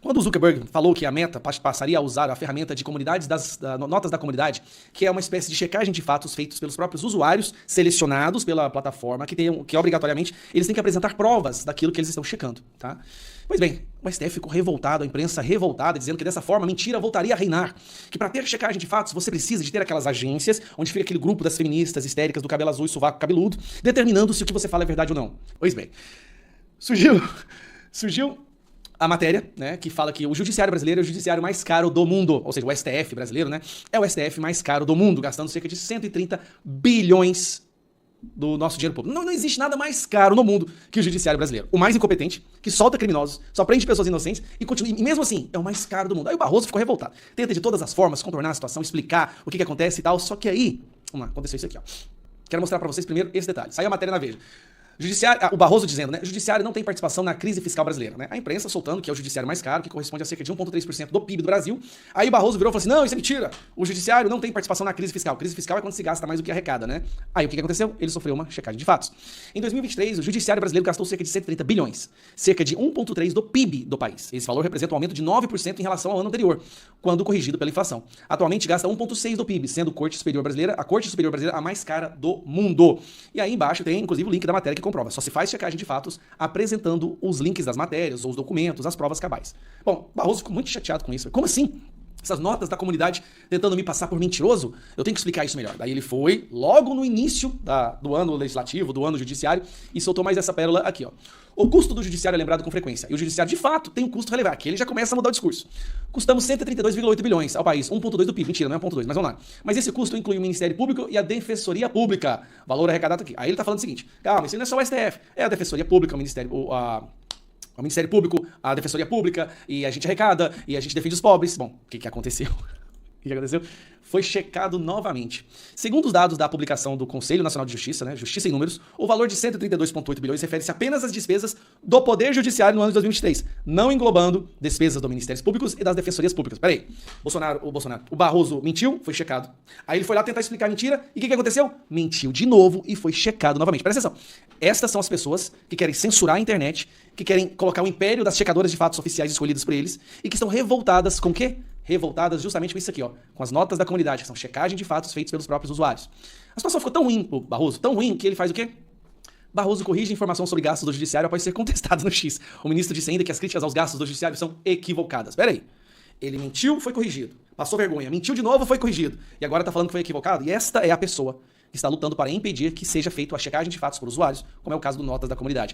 Quando o Zuckerberg falou que a Meta passaria a usar a ferramenta de comunidades notas da comunidade, que é uma espécie de checagem de fatos feitos pelos próprios usuários, selecionados pela plataforma, que obrigatoriamente eles têm que apresentar provas daquilo que eles estão checando, tá? Pois bem, o STF ficou revoltado, a imprensa revoltada, dizendo que dessa forma a mentira voltaria a reinar, que para ter checagem de fatos você precisa de ter aquelas agências, onde fica aquele grupo das feministas histéricas do cabelo azul e sovaco cabeludo, determinando se o que você fala é verdade ou não. Pois bem, surgiu a matéria, né, que fala que o judiciário brasileiro é o judiciário mais caro do mundo, ou seja, o STF brasileiro, né, é o STF mais caro do mundo, gastando cerca de 130 bilhões do nosso dinheiro público. Não existe nada mais caro no mundo que o judiciário brasileiro. O mais incompetente, que solta criminosos, só prende pessoas inocentes e mesmo assim é o mais caro do mundo. Aí o Barroso ficou revoltado. Tenta de todas as formas contornar a situação, explicar o que acontece e tal, só que aí, vamos lá, aconteceu isso aqui, ó. Quero mostrar pra vocês primeiro esse detalhe. Saiu a matéria na Veja. O Barroso dizendo, né? O judiciário não tem participação na crise fiscal brasileira, né? A imprensa soltando que é o judiciário mais caro, que corresponde a cerca de 1,3% do PIB do Brasil. Aí o Barroso virou e falou assim: não, isso é mentira. O judiciário não tem participação na crise fiscal. Crise fiscal é quando se gasta mais do que arrecada, né? Aí o que aconteceu? Ele sofreu uma checagem de fatos. Em 2023, o judiciário brasileiro gastou cerca de 130 bilhões, cerca de 1,3% do PIB do país. Esse valor representa um aumento de 9% em relação ao ano anterior, quando corrigido pela inflação. Atualmente gasta 1,6% do PIB, sendo a Corte Superior Brasileira a mais cara do mundo. E aí embaixo tem, inclusive, o link da matéria que comprova. Só se faz checagem de fatos apresentando os links das matérias, ou os documentos, as provas cabais. Bom, Barroso ficou muito chateado com isso. Como assim? Essas notas da comunidade tentando me passar por mentiroso? Eu tenho que explicar isso melhor. Daí ele foi, logo no início do ano legislativo, do ano judiciário, e soltou mais essa pérola aqui, ó. O custo do judiciário é lembrado com frequência. E o judiciário, de fato, tem um custo relevante. Aqui ele já começa a mudar o discurso. Custamos 132,8 bilhões ao país. 1,2 do PIB. Mentira, não é 1,2, mas vamos lá. Mas esse custo inclui o Ministério Público e a Defensoria Pública. Valor arrecadado aqui. Aí ele tá falando o seguinte: calma, isso não é só o STF. É a Defensoria Pública, o Ministério Público, a Defensoria Pública, e a gente arrecada, e a gente defende os pobres. Bom, o que aconteceu? O que aconteceu? Foi checado novamente. Segundo os dados da publicação do Conselho Nacional de Justiça, né, Justiça em Números, o valor de 132,8 bilhões refere-se apenas às despesas do Poder Judiciário no ano de 2023, não englobando despesas dos Ministérios Públicos e das Defensorias Públicas. Peraí, o Barroso mentiu, foi checado. Aí ele foi lá tentar explicar a mentira, e o que aconteceu? Mentiu de novo e foi checado novamente. Presta atenção. Estas são as pessoas que querem censurar a internet, que querem colocar o império das checadoras de fatos oficiais escolhidas por eles, e que estão revoltadas com o quê? Revoltadas justamente com isso aqui, ó, com as notas da comunidade, que são checagem de fatos feitos pelos próprios usuários. A situação ficou tão ruim pro Barroso, tão ruim, que ele faz o quê? Barroso corrige informação sobre gastos do judiciário após ser contestado no X. O ministro disse ainda que as críticas aos gastos do judiciário são equivocadas. Pera aí. Ele mentiu, foi corrigido. Passou vergonha. Mentiu de novo, foi corrigido. E agora tá falando que foi equivocado? E esta é a pessoa que está lutando para impedir que seja feita a checagem de fatos por usuários, como é o caso do Notas da Comunidade.